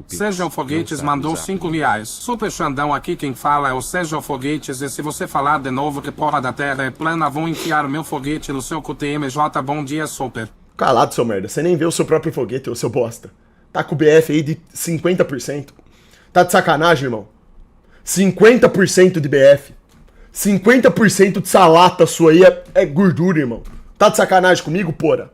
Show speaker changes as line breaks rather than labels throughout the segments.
Pix.
Sejam Foguetes mandou R$ 5. Super Xandão, aqui quem fala é o Sejam Foguetes. E se você falar de novo que porra da terra é plana, vou enfiar o meu foguete no seu QTMJ. Bom dia, Super.
Calado, seu merda. Você nem vê o seu próprio foguete, ô seu bosta. Tá com o BF aí de 50%. Tá de sacanagem, irmão? 50% de BF. 50% de salata sua aí é gordura, irmão. Tá de sacanagem comigo, porra?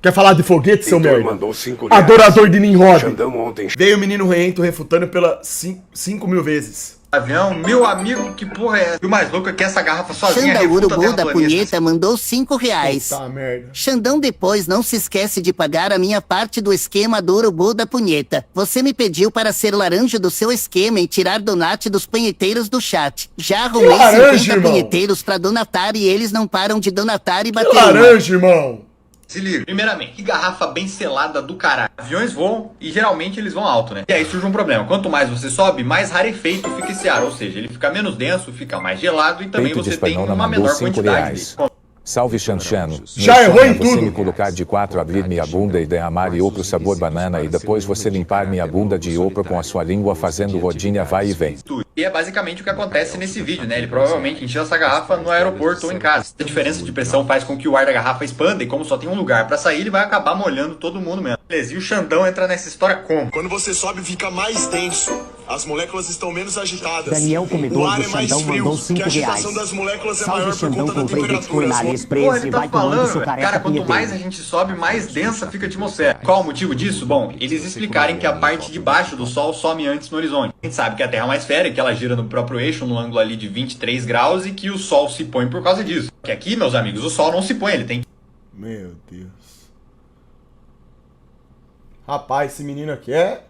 Quer falar de foguete, seu merda?
Mandou R$5.
Adorador de Nimrod.
Xandão ontem.
Veio o menino Rento refutando pela 5.000 vezes.
Avião, meu amigo, que porra é essa? E o mais louco é que essa garrafa sozinha
Xanda
refuta
Urubu da
terraplanistas.
Punheta mandou R$5.
Puta merda.
Xandão, depois não se esquece de pagar a minha parte do esquema do Urubu da Punheta. Você me pediu para ser laranja do seu esquema e tirar donate dos punheteiros do chat. Já arrumei
laranja,
50
irmão?
punheteiros pra donatar e eles não param de donatar e
Que
bater uma.
laranja, irmão.
Se liga. Primeiramente, que garrafa bem selada do caralho. Aviões voam e geralmente eles vão alto, né? E aí surge um problema. Quanto mais você sobe, mais rarefeito fica esse ar. Ou seja, ele fica menos denso, fica mais gelado e também
Peito de
você tem
Espanhola
uma
mandou
menor
R$5.
quantidade dele.
Salve Xanxano.
Já
Meu
errou
sonho
em
é você
tudo.
me colocar de 4, abrir minha bunda e derramar iopro sabor banana e depois você limpar minha bunda de iopro com a sua língua fazendo rodinha vai e vem.
E é basicamente o que acontece nesse vídeo, né? Ele provavelmente encheu essa garrafa no aeroporto ou em casa. A diferença de pressão faz com que o ar da garrafa expanda e como só tem um lugar pra sair, ele vai acabar molhando todo mundo mesmo. Beleza, e o Xandão entra nessa história como?
Quando você sobe, fica mais denso. As moléculas estão menos agitadas.
Daniel,
O
comedor
ar
do
é mais
Xandão,
frio,
mandou
porque a
R$5.
agitação das moléculas é
Salve
maior por
Xandão,
conta da
comprei Bitcoin
temperatura.
na
Pô,
AliExpress
ele
e
tá
vai tomando
falando,
seu careca
cara, quanto mais a
punheteiro.
gente sobe, mais densa fica a atmosfera. Qual o motivo disso? Bom, eles explicarem que a parte de baixo do Sol some antes no horizonte. A gente sabe que a Terra é uma esfera e que ela gira no próprio eixo, no ângulo ali de 23 graus e que o Sol se põe por causa disso. Que aqui, meus amigos, o Sol não se põe, ele tem
Meu Deus. Rapaz, esse menino aqui é...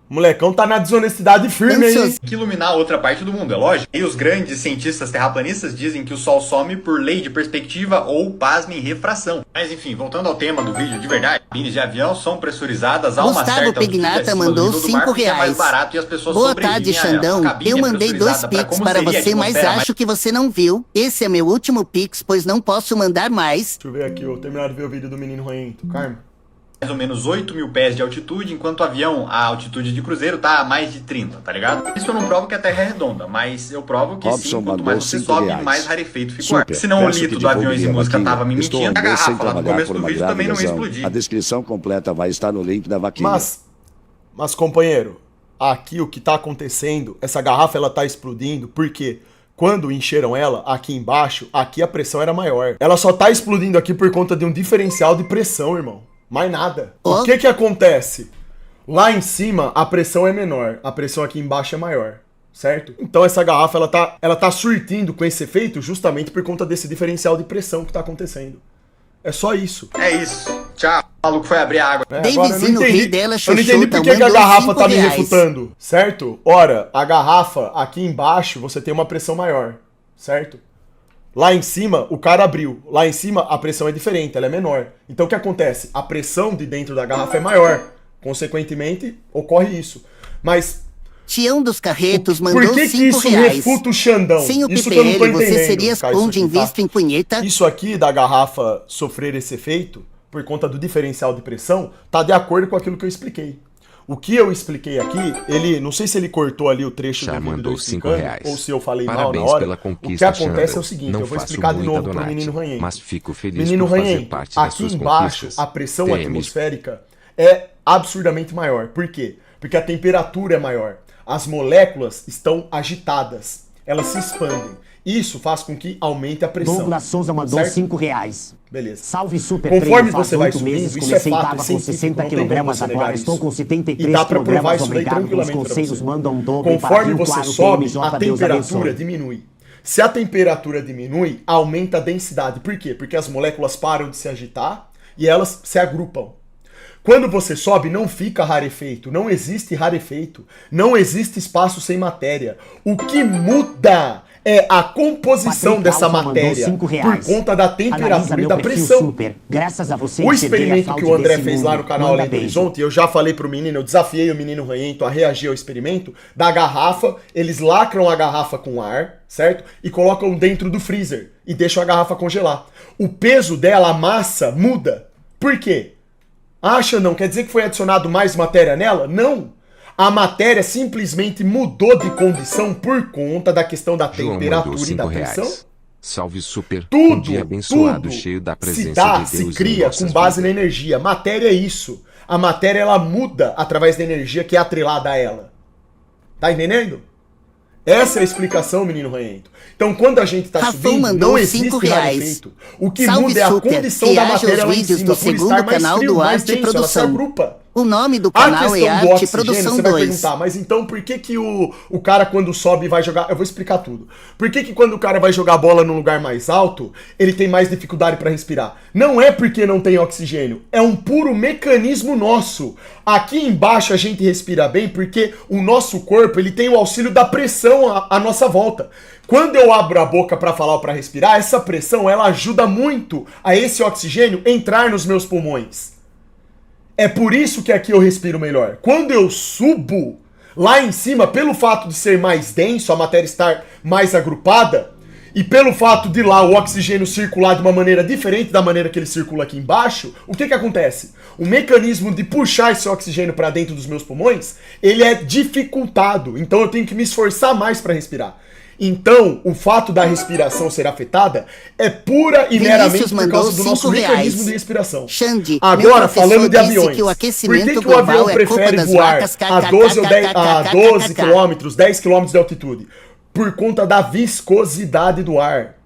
Molecão tá na desonestidade firme, hein?
que iluminar outra parte do mundo, é lógico. E os grandes cientistas terraplanistas dizem que o Sol some por lei de perspectiva ou, pasmem, refração. Mas enfim, voltando ao tema do vídeo de verdade, cabines de avião são pressurizadas a uma
Gustavo
certa altitude
Pegnata
acima do
mandou
nível do mar, porque é mais
R$5.
barato e as pessoas
Boa
sobrevivem
tarde,
a
Xandão.
cabine
Eu
é
mandei 2
pressurizada pra
Pix
como
para
seria a
você, mas
atmosfera,
acho que você não viu. Esse é meu último Pix, pois não posso mandar mais.
Deixa eu ver aqui, eu terminar de ver o vídeo do menino Rento. Carmo.
mais ou menos 8.000 pés de altitude, enquanto o avião, a altitude de cruzeiro, tá a mais de 30, tá ligado? Isso eu não provo que a Terra é redonda, mas eu provo que
Robson
sim, quanto
mandou
mais você sobe,
R$5.
mais rarefeito fica o ar.
Super.
Se não o
Peço
mito
que
do aviões e
divulgue
música
vaquinha.
tava me
Estou
mentindo, a
andando sem
garrafa lá no
trabalhar
começo
por
do
uma
vídeo
grave
também não ia
lesão.
explodir.
A descrição completa vai estar no link da vaquinha.
Mas companheiro, aqui o que tá acontecendo, essa garrafa ela tá explodindo, porque quando encheram ela, aqui embaixo, aqui a pressão era maior. Ela só tá explodindo aqui por conta de um diferencial de pressão, irmão. Mais nada. O que que acontece? Lá em cima, a pressão é menor, a pressão aqui embaixo é maior, certo? Então essa garrafa, ela tá surtindo com esse efeito justamente por conta desse diferencial de pressão que tá acontecendo. É só isso.
É isso. Tchau. O maluco foi abrir a água.
É,
Bem
agora eu não
vizinho, o
entendi-
rei dela,
eu não entendi
Xuxuta,
por que que a
mandou
garrafa tá me
R$5.
refutando, certo? Ora, a garrafa aqui embaixo você tem uma pressão maior, certo? Lá em cima, o cara abriu. Lá em cima, a pressão é diferente, ela é menor. Então o que acontece? A pressão de dentro da garrafa é maior. Consequentemente, ocorre isso. Mas
Tião dos Carretos mandou
por que que isso
R$5.
refuta o Xandão?
Sem o
Isso que eu não tô
PPL, você
entendendo,
seria
cara, isso
esconde
aqui,
em visto em punheta?
Isso aqui da garrafa sofrer esse efeito, por conta do diferencial de pressão, tá de acordo com aquilo que eu expliquei. O que eu expliquei aqui, ele, não sei se ele cortou ali o trecho
Já
do vídeo
mandou
do explicando,
R$5.
ou se eu falei
Parabéns
mal na hora.
pela
O que
conquista,
acontece
Xandão.
é o seguinte,
Não
eu vou
faço
explicar de
muita
novo pro
donate,
menino Ranhento.
mas fico feliz
Menino
por fazer
Ranhento,
parte das
aqui
suas
embaixo
conquistas.
a pressão
TM.
atmosférica é absurdamente maior. Por quê? Porque a temperatura é maior. As moléculas estão agitadas. Elas se expandem. Isso faz com que aumente a pressão.
Douglas Souza mandou
certo?
R$5.
Beleza.
Salve Super
Conforme
Treino, faz
você vai
8 meses,
subindo, isso é
comecei
fato,
tava
é
com
científico,
60
não tem como
kg,
você negar
agora
isso.
estou com
E
73
dá pra provar
kg,
isso daí
obrigado pelos
tranquilamente pra
conselhos,
você.
manda um dobro
Conforme
para
você
claro,
sobe,
PMJ,
a
Deus
temperatura
abençoe.
diminui. Se a temperatura diminui, aumenta a densidade. Por quê? Porque as moléculas param de se agitar e elas se agrupam. Quando você sobe, não fica rarefeito, não existe rarefeito, não existe espaço sem matéria. O que muda é a composição
Patrick
dessa
Alfa mandou
matéria
R$5.
por conta da
Analisa
temperatura e
meu
da
perfil
pressão.
Super. Graças a você
O
enxerguei a
experimento
fraude
que o André
desse
fez
mundo.
lá no canal
Manda
Além do
beijo.
Horizonte, eu já falei pro menino, eu desafiei o menino Ranhento a reagir ao experimento, da garrafa, eles lacram a garrafa com ar, certo? E colocam dentro do freezer e deixam a garrafa congelar. O peso dela, a massa, muda. Por quê? Ah, Xandão, quer dizer que foi adicionado mais matéria nela? Não. A matéria simplesmente mudou de condição por conta da questão da temperatura e da pressão.
Salve super,
Tudo,
um dia abençoado,
tudo
cheio da presença
se dá,
de Deus
se cria com base na energia. Matéria é isso. A matéria, ela muda através da energia que é atrelada a ela. Tá entendendo? Essa é a explicação, menino ranhento. Então, quando a gente tá subindo, não existe rarefeito. O que muda é a condição da matéria lá em cima, por estar mais frio, mais denso, ela se agrupa.
O nome do canal é Arte Produção
você vai
2.
perguntar, mas então por que que o cara quando sobe vai jogar... Eu vou explicar tudo. Por que que quando o cara vai jogar bola num lugar mais alto, ele tem mais dificuldade para respirar? Não é porque não tem oxigênio, é um puro mecanismo nosso. Aqui embaixo a gente respira bem porque o nosso corpo ele tem o auxílio da pressão à nossa volta. Quando eu abro a boca para falar ou para respirar, essa pressão ela ajuda muito a esse oxigênio entrar nos meus pulmões. É por isso que aqui eu respiro melhor. Quando eu subo lá em cima, pelo fato de ser mais denso, a matéria estar mais agrupada, e pelo fato de lá o oxigênio circular de uma maneira diferente da maneira que ele circula aqui embaixo, o que que acontece? O mecanismo de puxar esse oxigênio para dentro dos meus pulmões, ele é dificultado. Então eu tenho que me esforçar mais para respirar. Então, o fato da respiração ser afetada é pura e meramente por causa do nosso mecanismo de respiração.
Xande,
agora, falando de aviões,
que o
por que que o avião prefere voar a 12 km, 10 km de altitude? Por conta da viscosidade do ar.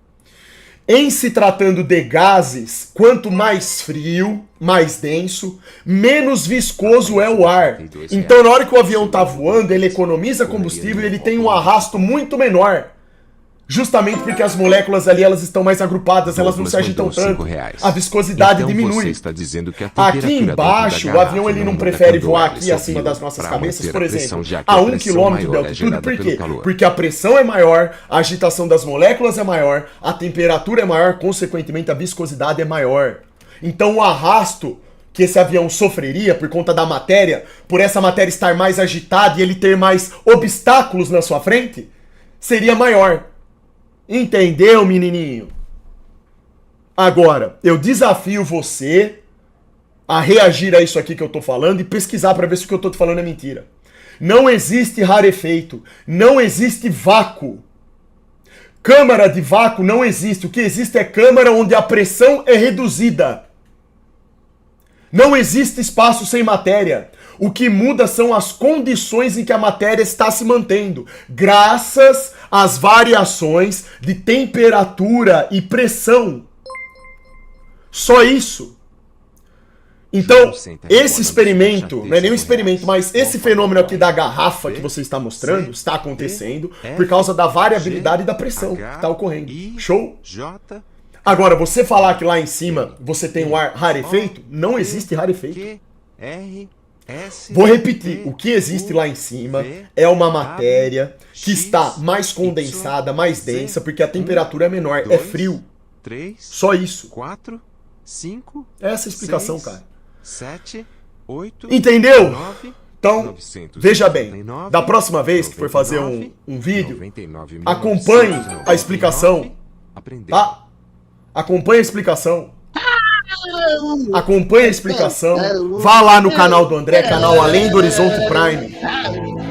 Em se tratando de gases, quanto mais frio, mais denso, menos viscoso é o ar. Então, na hora que o avião está voando, ele economiza combustível e ele tem um arrasto muito menor. Justamente porque as moléculas ali elas estão mais agrupadas, elas não se agitam tanto. A viscosidade diminui. Aqui embaixo, o avião ele não prefere voar aqui acima das nossas cabeças, por exemplo, a 1 km de altitude. Por quê? Porque a pressão é maior, a agitação das moléculas é maior, a temperatura é maior, consequentemente a viscosidade é maior. Então o arrasto que esse avião sofreria por conta da matéria, por essa matéria estar mais agitada e ele ter mais obstáculos na sua frente, seria maior. Entendeu, menininho? Agora, eu desafio você a reagir a isso aqui que eu tô falando e pesquisar para ver se o que eu tô te falando é mentira. Não existe rarefeito, não existe vácuo. Câmara de vácuo não existe. O que existe é câmara onde a pressão é reduzida. Não existe espaço sem matéria. O que muda são as condições em que a matéria está se mantendo, graças às variações de temperatura e pressão. Só isso. Então, esse experimento, não é nem um experimento, mas esse fenômeno aqui da garrafa que você está mostrando, está acontecendo por causa da variabilidade da pressão que está ocorrendo. Show? Agora, você falar que lá em cima você tem um ar rarefeito, não existe rarefeito. Vou repetir, o que existe lá em cima é uma matéria que está mais condensada, mais densa, porque a temperatura é menor, é frio. Só isso. Essa é a explicação, cara. Entendeu? Então, veja bem, da próxima vez que for fazer um vídeo, acompanhe a explicação, tá? Acompanhe a explicação. Acompanhe a explicação. Vá lá no canal do André, canal Além do Horizonte Prime.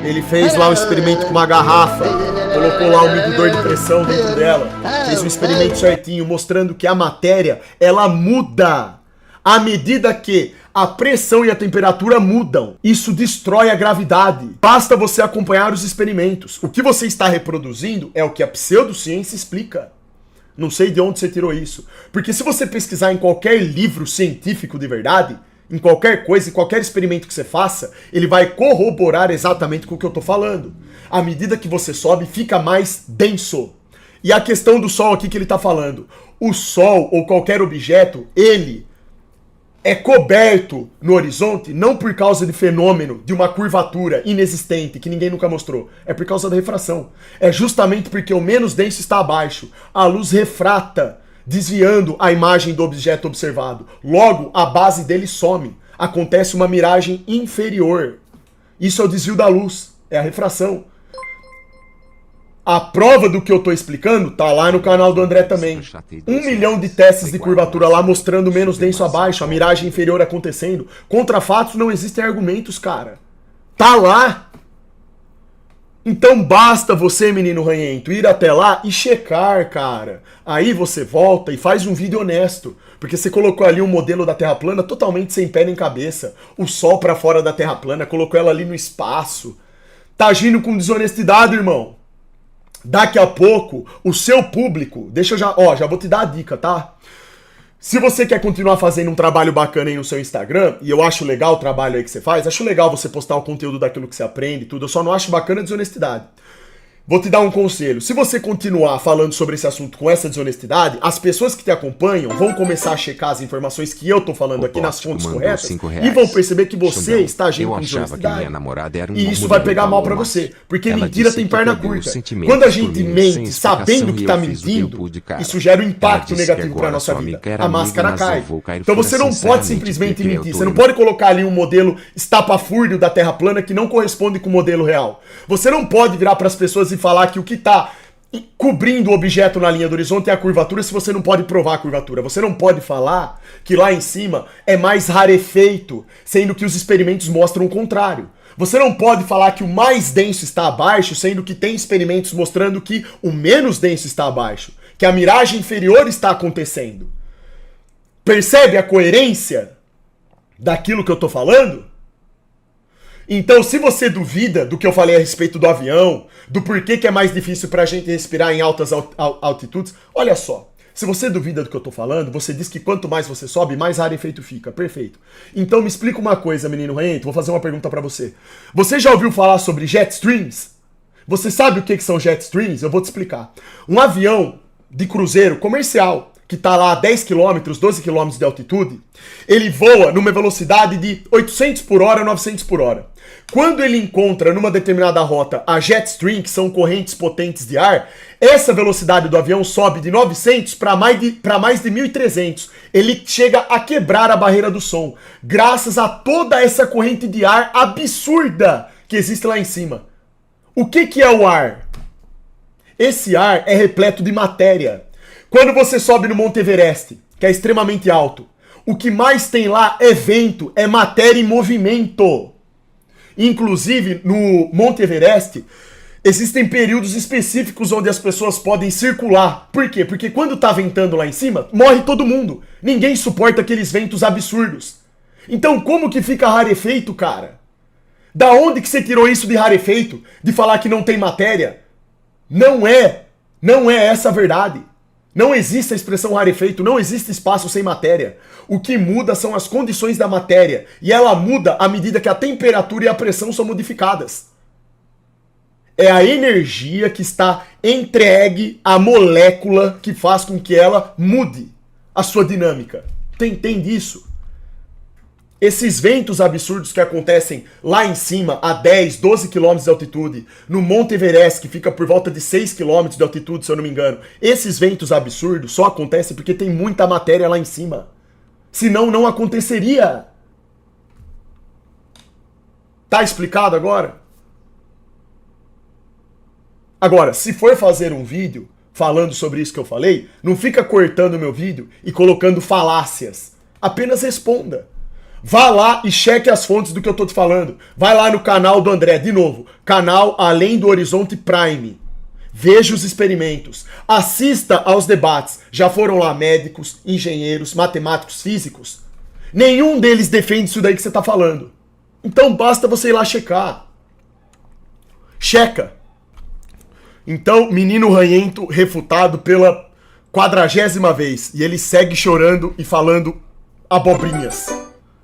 Ele fez lá um experimento com uma garrafa, colocou lá um medidor de pressão dentro dela, fez um experimento certinho, mostrando que a matéria, ela muda à medida que a pressão e a temperatura mudam. Isso destrói a gravidade. Basta você acompanhar os experimentos. O que você está reproduzindo é o que a pseudociência explica. Não sei de onde você tirou isso. Porque se você pesquisar em qualquer livro científico de verdade, em qualquer coisa, em qualquer experimento que você faça, ele vai corroborar exatamente com o que eu tô falando. À medida que você sobe, fica mais denso. E a questão do Sol aqui que ele tá falando. O Sol, ou qualquer objeto, ele é coberto no horizonte não por causa de fenômeno, de uma curvatura inexistente, que ninguém nunca mostrou. É por causa da refração. É justamente porque o menos denso está abaixo. A luz refrata, desviando a imagem do objeto observado. Logo, a base dele some. Acontece uma miragem inferior. Isso é o desvio da luz. É a refração. A prova do que eu tô explicando tá lá no canal do André também. 1 milhão de testes de curvatura lá mostrando menos denso abaixo, a miragem inferior acontecendo. Contra fatos não existem argumentos, cara. Tá lá. Então basta você, menino ranhento, ir até lá e checar, cara. Aí você volta e faz um vídeo honesto. Porque você colocou ali um modelo da Terra plana totalmente sem pé nem cabeça. O Sol pra fora da Terra plana, colocou ela ali no espaço. Tá agindo com desonestidade, irmão. Daqui a pouco, o seu público... Deixa eu já... Ó, já vou te dar a dica, tá? Se você quer continuar fazendo um trabalho bacana aí no seu Instagram, e eu acho legal o trabalho aí que você faz, acho legal você postar o conteúdo daquilo que você aprende e tudo, eu só não acho bacana a desonestidade. Vou te dar um conselho. Se você continuar falando sobre esse assunto com essa desonestidade, as pessoas que te acompanham vão começar a checar as informações que eu tô falando aqui nas fontes corretas e vão perceber que você está agindo com desonestidade. E isso vai pegar mal pra você. Porque mentira tem perna curta. Quando a gente mente sabendo que tá mentindo, isso gera um impacto negativo pra nossa vida. A máscara cai. Então você não pode simplesmente mentir. Você não pode colocar ali um modelo estapafúrdio da Terra plana que não corresponde com o modelo real. Você não pode virar pras pessoas e falar que o que está cobrindo o objeto na linha do horizonte é a curvatura se você não pode provar a curvatura. Você não pode falar que lá em cima é mais rarefeito, sendo que os experimentos mostram o contrário. Você não pode falar que o mais denso está abaixo, sendo que tem experimentos mostrando que o menos denso está abaixo, que a miragem inferior está acontecendo. Percebe a coerência daquilo que eu estou falando? Então, se você duvida do que eu falei a respeito do avião, do porquê que é mais difícil pra gente respirar em altas altitudes, olha só. Se você duvida do que eu tô falando, você diz que quanto mais você sobe, mais rarefeito fica. Perfeito. Então me explica uma coisa, menino ranhento. Vou fazer uma pergunta pra você. Você já ouviu falar sobre jet streams? Você sabe o que são jet streams? Eu vou te explicar. Um avião de cruzeiro comercial, que está lá a 10 km, 12 km de altitude, ele voa numa velocidade de 800 por hora, 900 por hora. Quando ele encontra numa determinada rota a jet stream, que são correntes potentes de ar, essa velocidade do avião sobe de 900 para mais de 1.300. Ele chega a quebrar a barreira do som, graças a toda essa corrente de ar absurda que existe lá em cima. O que é o ar? Esse ar é repleto de matéria. Quando você sobe no Monte Everest, que é extremamente alto, o que mais tem lá é vento, é matéria em movimento. Inclusive, no Monte Everest, existem períodos específicos onde as pessoas podem circular. Por quê? Porque quando tá ventando lá em cima, morre todo mundo. Ninguém suporta aqueles ventos absurdos. Então como que fica rarefeito, cara? Da onde que você tirou isso de rarefeito? De falar que não tem matéria? Não é essa a verdade. Não existe a expressão rarefeito, não existe espaço sem matéria. O que muda são as condições da matéria, e ela muda à medida que a temperatura e a pressão são modificadas. É a energia que está entregue à molécula que faz com que ela mude a sua dinâmica. Entende isso? Esses ventos absurdos que acontecem lá em cima, a 10, 12 km de altitude, no Monte Everest, que fica por volta de 6 km de altitude, se eu não me engano, esses ventos absurdos só acontecem porque tem muita matéria lá em cima. Senão não aconteceria. Tá explicado agora? Agora, se for fazer um vídeo falando sobre isso que eu falei, não fica cortando o meu vídeo e colocando falácias. Apenas responda. Vá lá e cheque as fontes do que eu tô te falando. Vai lá no canal do André, de novo, canal Além do Horizonte Prime. Veja os experimentos. Assista aos debates. Já foram lá médicos, engenheiros, matemáticos, físicos. Nenhum deles defende isso daí que você tá falando. Então basta você ir lá checar. Checa. Então, menino ranhento refutado pela 40ª vez. E ele segue chorando e falando abobrinhas.